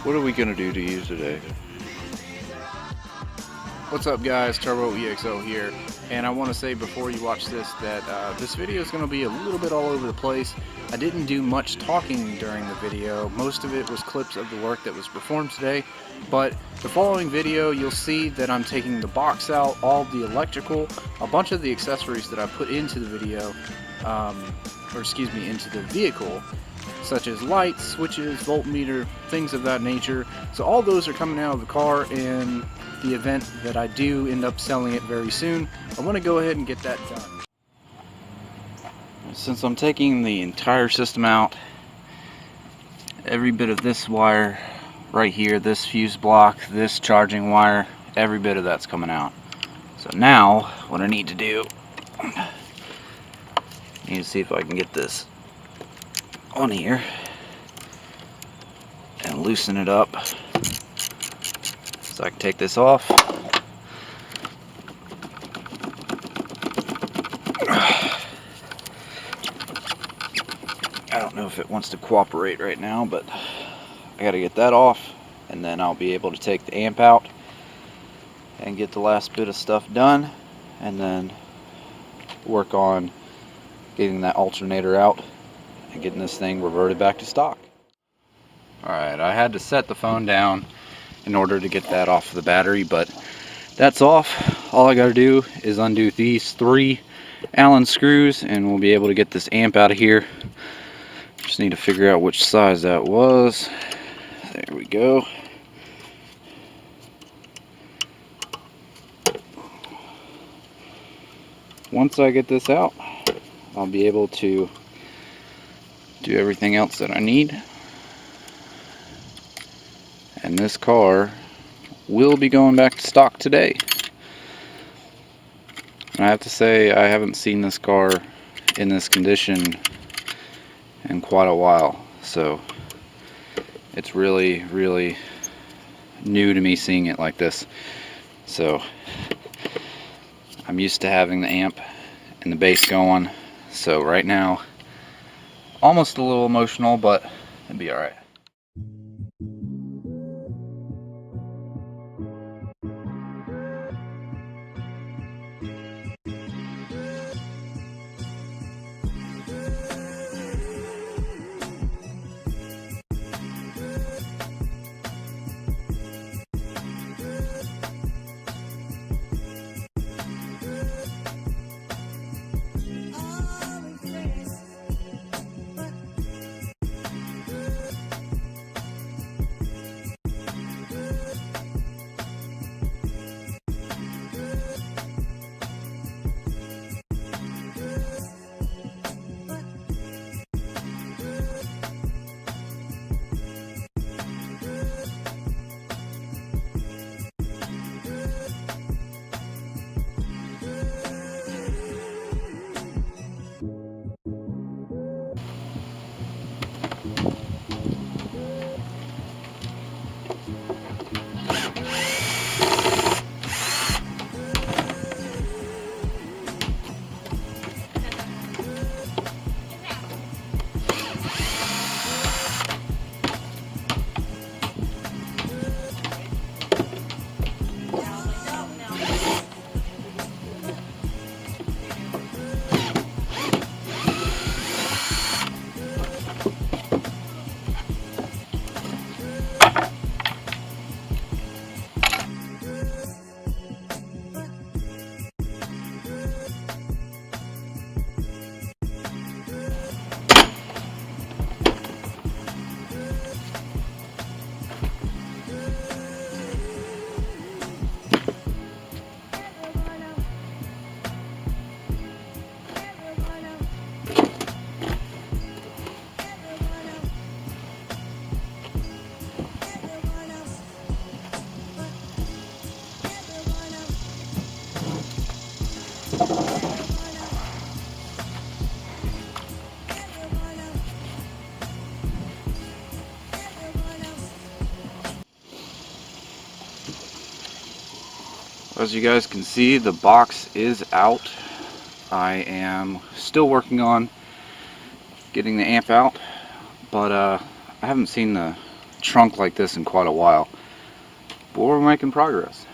What are we gonna do to you today? What's up guys, Turbo EXO here, and I want to say before you watch this that this video is going to be a little bit all over the place. I didn't do much talking during the video. Most of it was clips of the work that was performed today, but the following video you'll see that I'm taking the box out, all the electrical, a bunch of the accessories that I put into the video, into the vehicle, such as lights, switches, voltmeter, things of that nature. So all those are coming out of the car in the event that I do end up selling it very soon. I want to go ahead and get that done. Since I'm taking the entire system out, every bit of this wire right here, this fuse block, this charging wire, every bit of that's coming out. So now what I need to do, I need to see if I can get this on here and loosen it up so I can take this off. I don't know if it wants to cooperate right now, but I gotta get that off, and then I'll be able to take the amp out and get the last bit of stuff done, and then work on getting that alternator out and getting this thing reverted back to stock. Alright, I had to set the phone down in order to get that off the battery, but that's off. All I gotta do is undo these 3 Allen screws and we'll be able to get this amp out of here. Just need to figure out which size that was. There we go. Once I get this out, I'll be able to do everything else that I need. And this car will be going back to stock today. And I have to say, I haven't seen this car in this condition in quite a while. So it's really, really new to me seeing it like this. So I'm used to having the amp and the bass going. So right now, almost a little emotional, but it'll be alright. As you guys can see, the box is out. I am still working on getting the amp out, but I haven't seen the trunk like this in quite a while, but we're making progress.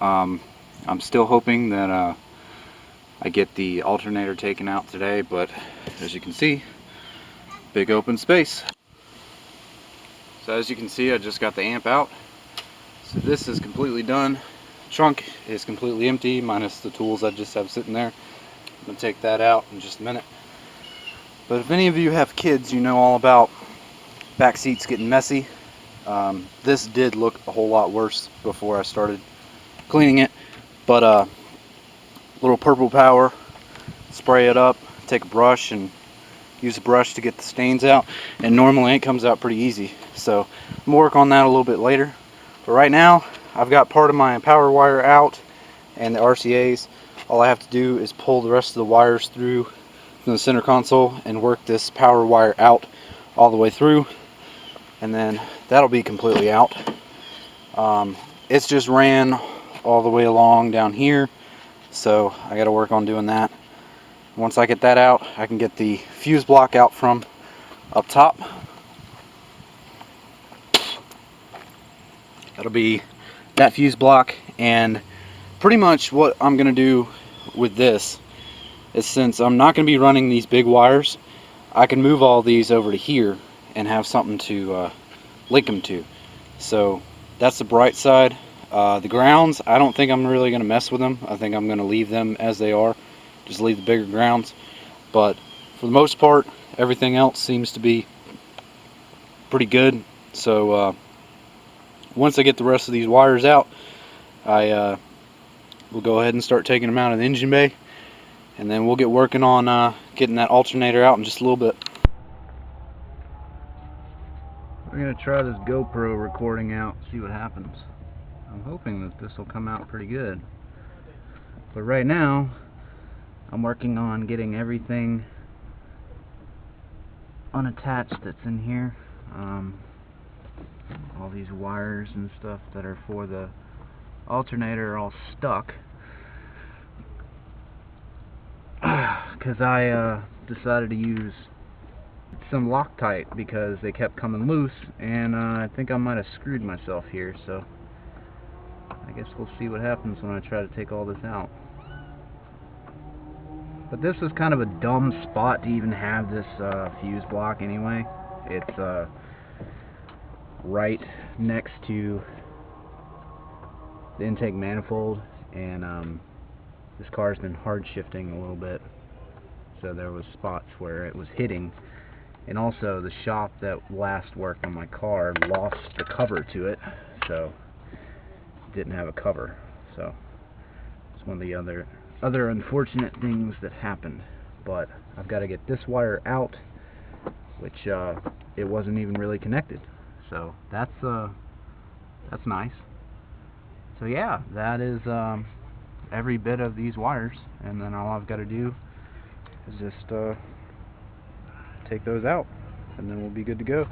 I'm still hoping that I get the alternator taken out today, but as you can see, big open space. So as you can see, I just got the amp out. So this is completely done. Trunk is completely empty, minus the tools I just have sitting there. I'm gonna take that out in just a minute. But if any of you have kids, you know all about back seats getting messy. This did look a whole lot worse before I started cleaning it, but little purple power, spray it up, take a brush and use a brush to get the stains out, and normally it comes out pretty easy. So I'm gonna work on that a little bit later, but right now I've got part of my power wire out and the RCA's. All I have to do is pull the rest of the wires through from the center console and work this power wire out all the way through, and then that'll be completely out. It's just ran all the way along down here, so I got to work on doing that. Once I get that out, I can get the fuse block out from up top. That'll be that fuse block, and pretty much what I'm going to do with this is, since I'm not going to be running these big wires, I can move all these over to here and have something to link them to. So that's the bright side. The grounds, I don't think I'm really going to mess with them. I think I'm going to leave them as they are, just leave the bigger grounds. But for the most part, everything else seems to be pretty good. So once I get the rest of these wires out, I will go ahead and start taking them out of the engine bay, and then we'll get working on getting that alternator out in just a little bit. We're going to try this GoPro recording out, see what happens. I'm hoping that this will come out pretty good. But right now, I'm working on getting everything unattached that's in here. All these wires and stuff that are for the alternator are all stuck. Because I decided to use some Loctite because they kept coming loose, and I think I might have screwed myself here, so I guess we'll see what happens when I try to take all this out. But this is kind of a dumb spot to even have this fuse block anyway. It's right next to the intake manifold, and this car's been hard shifting a little bit, so there was spots where it was hitting. And also the shop that last worked on my car lost the cover to it, so it didn't have a cover. So it's one of the other unfortunate things that happened. But I've got to get this wire out, which it wasn't even really connected. So that's nice. So yeah, that is every bit of these wires, and then all I've got to do is just take those out, and then we'll be good to go.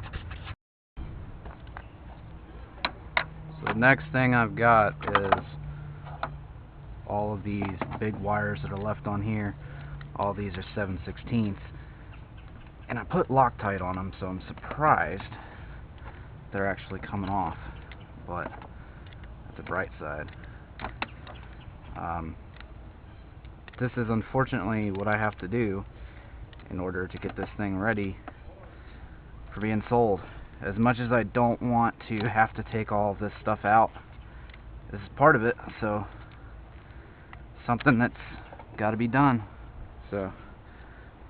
So the next thing I've got is all of these big wires that are left on here. All these are 7/16, and I put Loctite on them, so I'm surprised they're actually coming off, but that's the bright side. This is unfortunately what I have to do in order to get this thing ready for being sold. As much as I don't want to have to take all of this stuff out, this is part of it, so something that's got to be done. So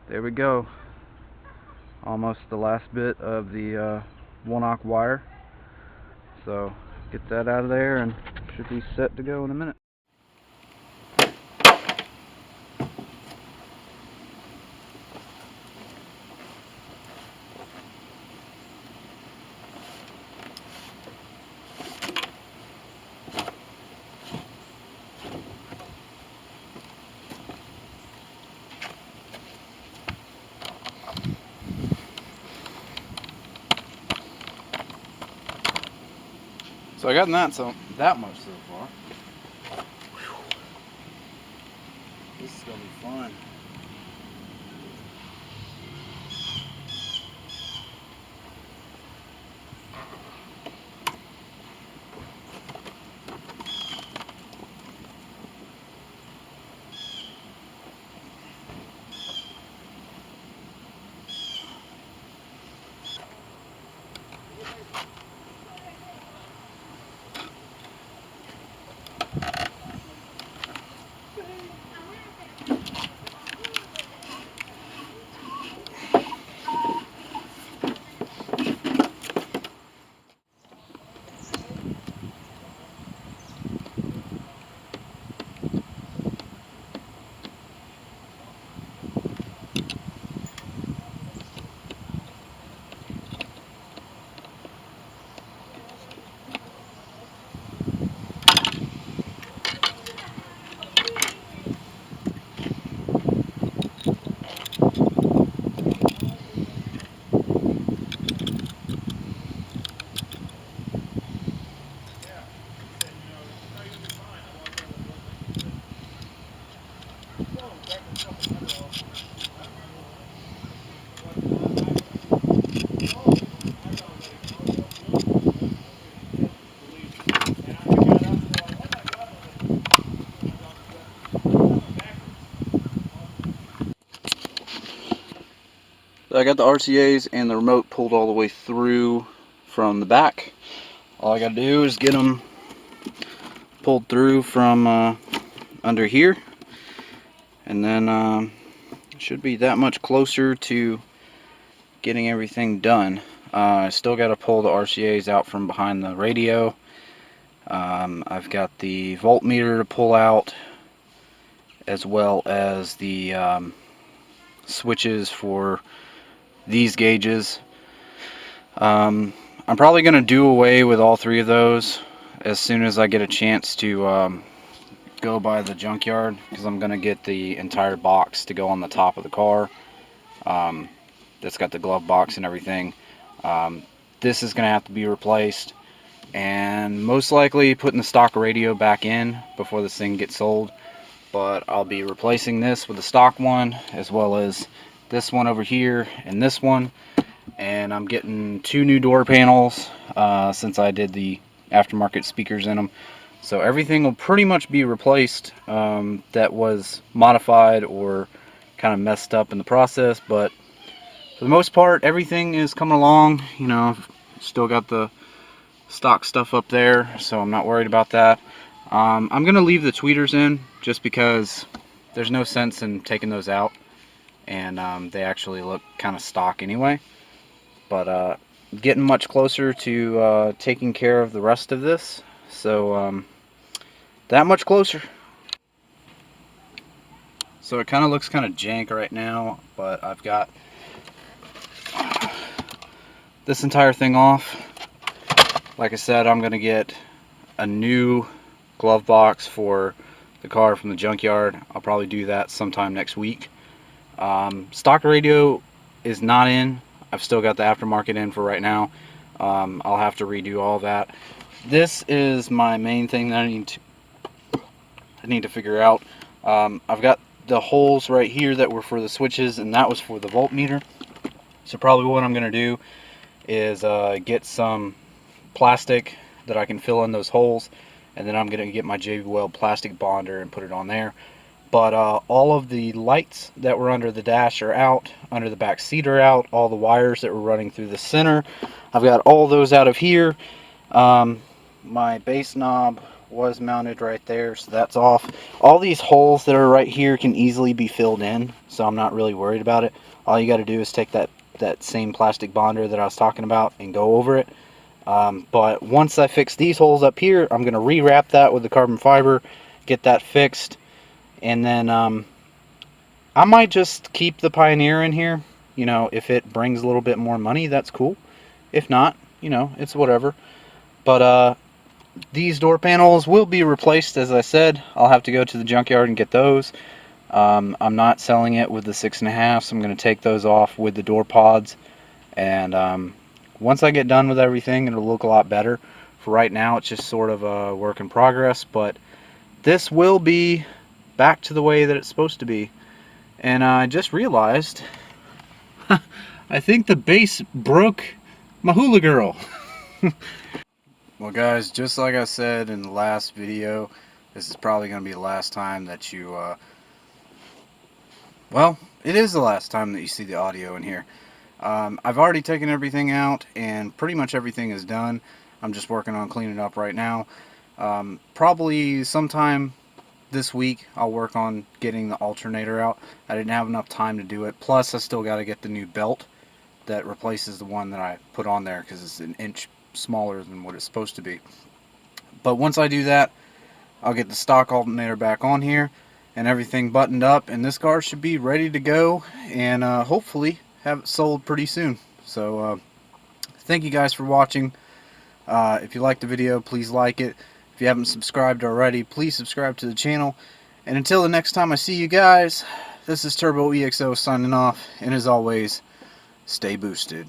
there we go, almost the last bit of the 1/aught wire. So get that out of there and should be set to go in a minute. So I gotten that much so far. This is gonna be fun. So I got the RCAs and the remote pulled all the way through from the back. All I gotta do is get them pulled through from under here, and then it should be that much closer to getting everything done. I still got to pull the RCAs out from behind the radio. I've got the voltmeter to pull out, as well as the switches for these gauges. I'm probably going to do away with all three of those as soon as I get a chance to go by the junkyard, because I'm going to get the entire box to go on the top of the car. That's got the glove box and everything. This is going to have to be replaced, and most likely putting the stock radio back in before this thing gets sold. But I'll be replacing this with the stock one, as well as this one over here and this one. And I'm getting 2 new door panels since I did the aftermarket speakers in them. So everything will pretty much be replaced that was modified or kind of messed up in the process. But for the most part, everything is coming along. You know, still got the stock stuff up there, so I'm not worried about that. I'm going to leave the tweeters in just because there's no sense in taking those out, and they actually look kind of stock anyway. But getting much closer to taking care of the rest of this, so that much closer. So it kind of looks kind of jank right now, but I've got this entire thing off. Like I said, I'm going to get a new glove box for the car from the junkyard. I'll probably do that sometime next week. Stock radio is not in. I've still got the aftermarket in for right now. I'll have to redo all that. This is my main thing that I need to figure out. I've got the holes right here that were for the switches, and that was for the voltmeter. So probably what I'm going to do is get some plastic that I can fill in those holes, and then I'm going to get my JB Weld plastic bonder and put it on there. But all of the lights that were under the dash are out, under the back seat are out, all the wires that were running through the center, I've got all those out of here. My base knob was mounted right there, so that's off. All these holes that are right here can easily be filled in, so I'm not really worried about it. All you got to do is take that same plastic bonder that I was talking about and go over it. But once I fix these holes up here, I'm going to rewrap that with the carbon fiber, get that fixed, and then I might just keep the Pioneer in here. You know, if it brings a little bit more money, that's cool. If not, you know, it's whatever. But these door panels will be replaced, as I said. I'll have to go to the junkyard and get those. I'm not selling it with the 6.5, so I'm going to take those off with the door pods. And once I get done with everything, it'll look a lot better. For right now, it's just sort of a work in progress. But this will be back to the way that it's supposed to be. And I just realized, I think the base broke my hula girl. Well guys, just like I said in the last video, this is probably going to be the last time that you, well, it is the last time that you see the audio in here. I've already taken everything out, and pretty much everything is done. I'm just working on cleaning up right now. Probably sometime this week I'll work on getting the alternator out. I didn't have enough time to do it. Plus I still got to get the new belt that replaces the one that I put on there, because it's an inch smaller than what it's supposed to be. But once I do that, I'll get the stock alternator back on here and everything buttoned up, and this car should be ready to go, and hopefully have it sold pretty soon. So thank you guys for watching. If you liked the video, please like it. If you haven't subscribed already, please subscribe to the channel. And until the next time I see you guys, this is Turbo EXO signing off, and as always, stay boosted.